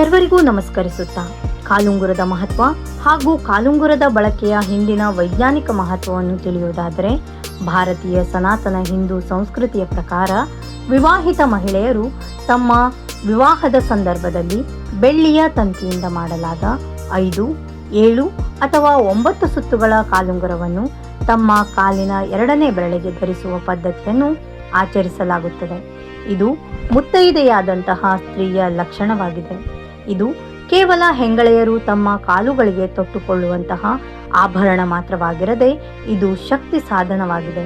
ಸರ್ವರಿಗೂ ನಮಸ್ಕರಿಸುತ್ತಾ ಕಾಲುಂಗುರದ ಮಹತ್ವ ಹಾಗೂ ಕಾಲುಂಗುರದ ಬಳಕೆಯ ಹಿಂದಿನ ವೈಜ್ಞಾನಿಕ ಮಹತ್ವವನ್ನು ತಿಳಿಯುವುದಾದರೆ, ಭಾರತೀಯ ಸನಾತನ ಹಿಂದೂ ಸಂಸ್ಕೃತಿಯ ಪ್ರಕಾರ ವಿವಾಹಿತ ಮಹಿಳೆಯರು ತಮ್ಮ ವಿವಾಹದ ಸಂದರ್ಭದಲ್ಲಿ ಬೆಳ್ಳಿಯ ತಂತಿಯಿಂದ ಮಾಡಲಾದ 5, 7 ಅಥವಾ 9 ಸುತ್ತುಗಳ ಕಾಲುಂಗುರವನ್ನು ತಮ್ಮ ಕಾಲಿನ 2ನೇ ಬೆರಳಿಗೆ ಧರಿಸುವ ಪದ್ಧತಿಯನ್ನು ಆಚರಿಸಲಾಗುತ್ತದೆ. ಇದು ಮುತ್ತೈದೆಯಾದಂತಹ ಸ್ತ್ರೀಯ ಲಕ್ಷಣವಾಗಿದೆ. ಇದು ಕೇವಲ ಹೆಂಗಳೆಯರು ತಮ್ಮ ಕಾಲುಗಳಿಗೆ ತೊಟ್ಟುಕೊಳ್ಳುವಂತಹ ಆಭರಣ ಮಾತ್ರವಾಗಿರದೆ ಇದು ಶಕ್ತಿ ಸಾಧನವಾಗಿದೆ.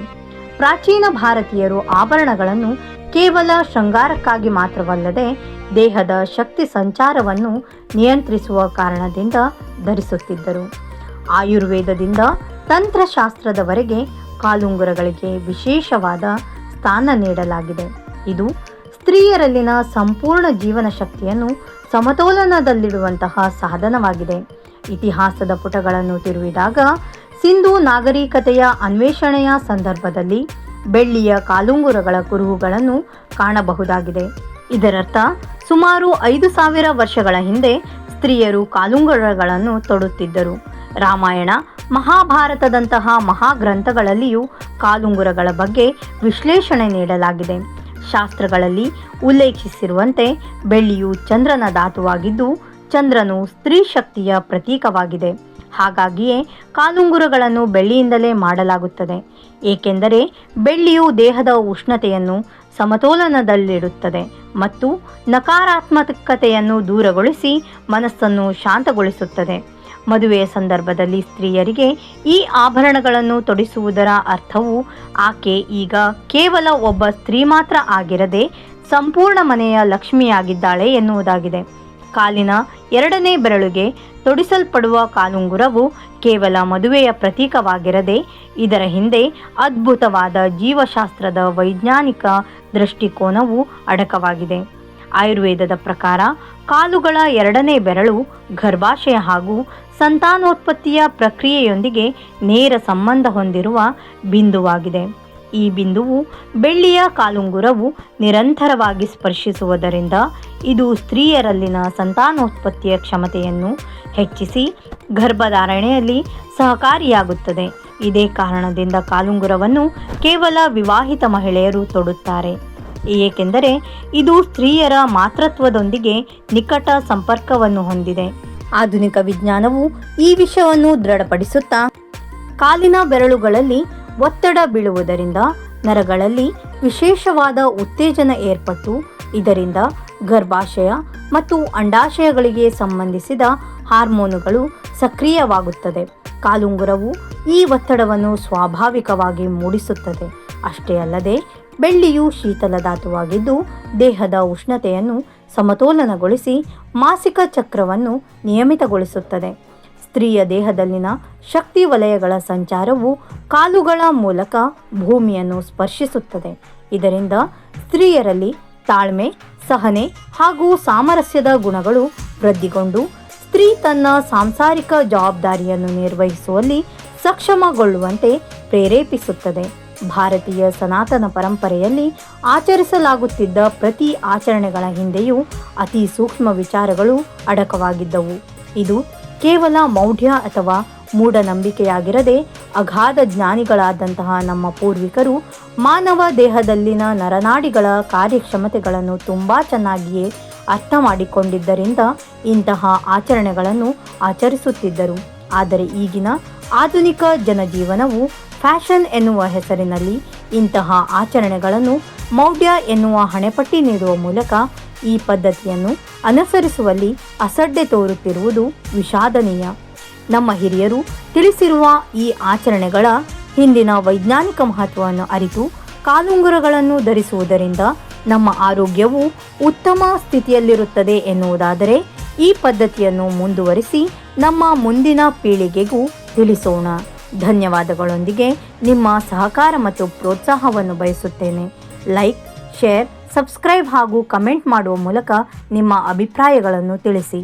ಪ್ರಾಚೀನ ಭಾರತೀಯರು ಆಭರಣಗಳನ್ನು ಕೇವಲ ಶೃಂಗಾರಕ್ಕಾಗಿ ಮಾತ್ರವಲ್ಲದೆ ದೇಹದ ಶಕ್ತಿ ಸಂಚಾರವನ್ನು ನಿಯಂತ್ರಿಸುವ ಕಾರಣದಿಂದ ಧರಿಸುತ್ತಿದ್ದರು. ಆಯುರ್ವೇದದಿಂದ ತಂತ್ರಶಾಸ್ತ್ರದವರೆಗೆ ಕಾಲುಂಗುರಗಳಿಗೆ ವಿಶೇಷವಾದ ಸ್ಥಾನ ನೀಡಲಾಗಿದೆ. ಇದು ಸ್ತ್ರೀಯರಲ್ಲಿನ ಸಂಪೂರ್ಣ ಜೀವನ ಶಕ್ತಿಯನ್ನು ಸಮತೋಲನದಲ್ಲಿಡುವಂತಹ ಸಾಧನವಾಗಿದೆ. ಇತಿಹಾಸದ ಪುಟಗಳನ್ನು ತಿರುವಿದಾಗ ಸಿಂಧೂ ನಾಗರಿಕತೆಯ ಅನ್ವೇಷಣೆಯ ಸಂದರ್ಭದಲ್ಲಿ ಬೆಳ್ಳಿಯ ಕಾಲುಂಗುರಗಳ ಕುರುಹುಗಳನ್ನು ಕಾಣಬಹುದಾಗಿದೆ. ಇದರರ್ಥ ಸುಮಾರು 5000 ವರ್ಷಗಳ ಹಿಂದೆ ಸ್ತ್ರೀಯರು ಕಾಲುಂಗುರಗಳನ್ನು ತೊಡುತ್ತಿದ್ದರು. ರಾಮಾಯಣ, ಮಹಾಭಾರತದಂತಹ ಮಹಾಗ್ರಂಥಗಳಲ್ಲಿಯೂ ಕಾಲುಂಗುರಗಳ ಬಗ್ಗೆ ವಿಶ್ಲೇಷಣೆ ನೀಡಲಾಗಿದೆ. ಶಾಸ್ತ್ರಗಳಲ್ಲಿ ಉಲ್ಲೇಖಿಸಿರುವಂತೆ ಬೆಳ್ಳಿಯು ಚಂದ್ರನ ಧಾತುವಾಗಿದ್ದು ಚಂದ್ರನು ಸ್ತ್ರೀ ಶಕ್ತಿಯ ಪ್ರತೀಕವಾಗಿದೆ. ಹಾಗಾಗಿಯೇ ಕಾಲುಂಗುರಗಳನ್ನು ಬೆಳ್ಳಿಯಿಂದಲೇ ಮಾಡಲಾಗುತ್ತದೆ. ಏಕೆಂದರೆ ಬೆಳ್ಳಿಯು ದೇಹದ ಉಷ್ಣತೆಯನ್ನು ಸಮತೋಲನದಲ್ಲಿಡುತ್ತದೆ ಮತ್ತು ನಕಾರಾತ್ಮಕತೆಯನ್ನು ದೂರಗೊಳಿಸಿ ಮನಸ್ಸನ್ನು ಶಾಂತಗೊಳಿಸುತ್ತದೆ. ಮದುವೆಯ ಸಂದರ್ಭದಲ್ಲಿ ಸ್ತ್ರೀಯರಿಗೆ ಈ ಆಭರಣಗಳನ್ನು ತೊಡಿಸುವುದರ ಅರ್ಥವು ಆಕೆ ಈಗ ಕೇವಲ ಒಬ್ಬ ಸ್ತ್ರೀ ಮಾತ್ರ ಆಗಿರದೆ ಸಂಪೂರ್ಣ ಮನೆಯ ಲಕ್ಷ್ಮಿಯಾಗಿದ್ದಾಳೆ ಎನ್ನುವುದಾಗಿದೆ. ಕಾಲಿನ 2ನೇ ಬೆರಳಿಗೆ ತೊಡಿಸಲ್ಪಡುವ ಕಾಲುಂಗುರವು ಕೇವಲ ಮದುವೆಯ ಪ್ರತೀಕವಾಗಿರದೆ ಇದರ ಹಿಂದೆ ಅದ್ಭುತವಾದ ಜೀವಶಾಸ್ತ್ರದ ವೈಜ್ಞಾನಿಕ ದೃಷ್ಟಿಕೋನವು ಅಡಕವಾಗಿದೆ. ಆಯುರ್ವೇದದ ಪ್ರಕಾರ ಕಾಲುಗಳ 2ನೇ ಬೆರಳು ಗರ್ಭಾಶಯ ಹಾಗೂ ಸಂತಾನೋತ್ಪತ್ತಿಯ ಪ್ರಕ್ರಿಯೆಯೊಂದಿಗೆ ನೇರ ಸಂಬಂಧ ಹೊಂದಿರುವ ಬಿಂದುವಾಗಿದೆ. ಈ ಬಿಂದುವು ಬೆಳ್ಳಿಯ ಕಾಲುಂಗುರವು ನಿರಂತರವಾಗಿ ಸ್ಪರ್ಶಿಸುವುದರಿಂದ ಇದು ಸ್ತ್ರೀಯರಲ್ಲಿನ ಸಂತಾನೋತ್ಪತ್ತಿಯ ಕ್ಷಮತೆಯನ್ನು ಹೆಚ್ಚಿಸಿ ಗರ್ಭಧಾರಣೆಯಲ್ಲಿ ಸಹಕಾರಿಯಾಗುತ್ತದೆ. ಇದೇ ಕಾರಣದಿಂದ ಕಾಲುಂಗುರವನ್ನು ಕೇವಲ ವಿವಾಹಿತ ಮಹಿಳೆಯರು ತೊಡುತ್ತಾರೆ. ಏಕೆಂದರೆ ಇದು ಸ್ತ್ರೀಯರ ಮಾತೃತ್ವದೊಂದಿಗೆ ನಿಕಟ ಸಂಪರ್ಕವನ್ನು ಹೊಂದಿದೆ. ಆಧುನಿಕ ವಿಜ್ಞಾನವು ಈ ವಿಷಯವನ್ನು ದೃಢಪಡಿಸುತ್ತಾ ಕಾಲಿನ ಬೆರಳುಗಳಲ್ಲಿ ಒತ್ತಡ ಬೀಳುವುದರಿಂದ ನರಗಳಲ್ಲಿ ವಿಶೇಷವಾದ ಉತ್ತೇಜನ ಏರ್ಪಟ್ಟು ಇದರಿಂದ ಗರ್ಭಾಶಯ ಮತ್ತು ಅಂಡಾಶಯಗಳಿಗೆ ಸಂಬಂಧಿಸಿದ ಹಾರ್ಮೋನುಗಳು ಸಕ್ರಿಯವಾಗುತ್ತದೆ. ಕಾಲುಂಗುರವು ಈ ಒತ್ತಡವನ್ನು ಸ್ವಾಭಾವಿಕವಾಗಿ ಮೂಡಿಸುತ್ತದೆ. ಅಷ್ಟೇ ಅಲ್ಲದೆ ಬೆಳ್ಳಿಯು ಶೀತಲ ಧಾತುವಾಗಿದ್ದು ದೇಹದ ಉಷ್ಣತೆಯನ್ನು ಸಮತೋಲನಗೊಳಿಸಿ ಮಾಸಿಕ ಚಕ್ರವನ್ನು ನಿಯಮಿತಗೊಳಿಸುತ್ತದೆ. ಸ್ತ್ರೀಯ ದೇಹದಲ್ಲಿನ ಶಕ್ತಿ ವಲಯಗಳ ಸಂಚಾರವು ಕಾಲುಗಳ ಮೂಲಕ ಭೂಮಿಯನ್ನು ಸ್ಪರ್ಶಿಸುತ್ತದೆ. ಇದರಿಂದ ಸ್ತ್ರೀಯರಲ್ಲಿ ತಾಳ್ಮೆ, ಸಹನೆ ಹಾಗೂ ಸಾಮರಸ್ಯದ ಗುಣಗಳು ವೃದ್ಧಿಗೊಂಡು ಸ್ತ್ರೀ ತನ್ನ ಸಾಂಸಾರಿಕ ಜವಾಬ್ದಾರಿಯನ್ನು ನಿರ್ವಹಿಸುವಲ್ಲಿ ಸಕ್ಷಮಗೊಳ್ಳುವಂತೆ ಪ್ರೇರೇಪಿಸುತ್ತದೆ. ಭಾರತೀಯ ಸನಾತನ ಪರಂಪರೆಯಲ್ಲಿ ಆಚರಿಸಲಾಗುತ್ತಿದ್ದ ಪ್ರತಿ ಆಚರಣೆಗಳ ಹಿಂದೆಯೂ ಅತಿ ಸೂಕ್ಷ್ಮ ವಿಚಾರಗಳು ಅಡಕವಾಗಿದ್ದವು. ಇದು ಕೇವಲ ಮೌಢ್ಯ ಅಥವಾ ಮೂಢನಂಬಿಕೆಯಾಗಿರದೆ ಅಗಾಧ ಜ್ಞಾನಿಗಳಾದಂತಹ ನಮ್ಮ ಪೂರ್ವಿಕರು ಮಾನವ ದೇಹದಲ್ಲಿನ ನರನಾಡಿಗಳ ಕಾರ್ಯಕ್ಷಮತೆಗಳನ್ನು ತುಂಬ ಚೆನ್ನಾಗಿಯೇ ಅರ್ಥ ಮಾಡಿಕೊಂಡಿದ್ದರಿಂದ ಇಂತಹ ಆಚರಣೆಗಳನ್ನು ಆಚರಿಸುತ್ತಿದ್ದರು. ಆದರೆ ಈಗಿನ ಆಧುನಿಕ ಜನಜೀವನವು ಫ್ಯಾಷನ್ ಎನ್ನುವ ಹೆಸರಿನಲ್ಲಿ ಇಂತಹ ಆಚರಣೆಗಳನ್ನು ಮೌಢ್ಯ ಎನ್ನುವ ಹಣೆಪಟ್ಟಿ ನೀಡುವ ಮೂಲಕ ಈ ಪದ್ಧತಿಯನ್ನು ಅನುಸರಿಸುವಲ್ಲಿ ಅಸಡ್ಡೆ ತೋರುತ್ತಿರುವುದು ವಿಷಾದನೀಯ. ನಮ್ಮ ಹಿರಿಯರು ತಿಳಿಸಿರುವ ಈ ಆಚರಣೆಗಳ ಹಿಂದಿನ ವೈಜ್ಞಾನಿಕ ಮಹತ್ವವನ್ನು ಅರಿತು ಕಾಲುಂಗುರಗಳನ್ನು ಧರಿಸುವುದರಿಂದ ನಮ್ಮ ಆರೋಗ್ಯವು ಉತ್ತಮ ಸ್ಥಿತಿಯಲ್ಲಿರುತ್ತದೆ ಎನ್ನುವುದಾದರೆ ಈ ಪದ್ಧತಿಯನ್ನು ಮುಂದುವರಿಸಿ ನಮ್ಮ ಮುಂದಿನ ಪೀಳಿಗೆಗೂ ತಿಳಿಸೋಣ. ಧನ್ಯವಾದಗಳೊಂದಿಗೆ ನಿಮ್ಮ ಸಹಕಾರ ಮತ್ತು ಪ್ರೋತ್ಸಾಹವನ್ನು ಬಯಸುತ್ತೇನೆ. ಲೈಕ್, ಶೇರ್, ಸಬ್ಸ್ಕ್ರೈಬ್ ಹಾಗೂ ಕಮೆಂಟ್ ಮಾಡುವ ಮೂಲಕ ನಿಮ್ಮ ಅಭಿಪ್ರಾಯಗಳನ್ನು ತಿಳಿಸಿ.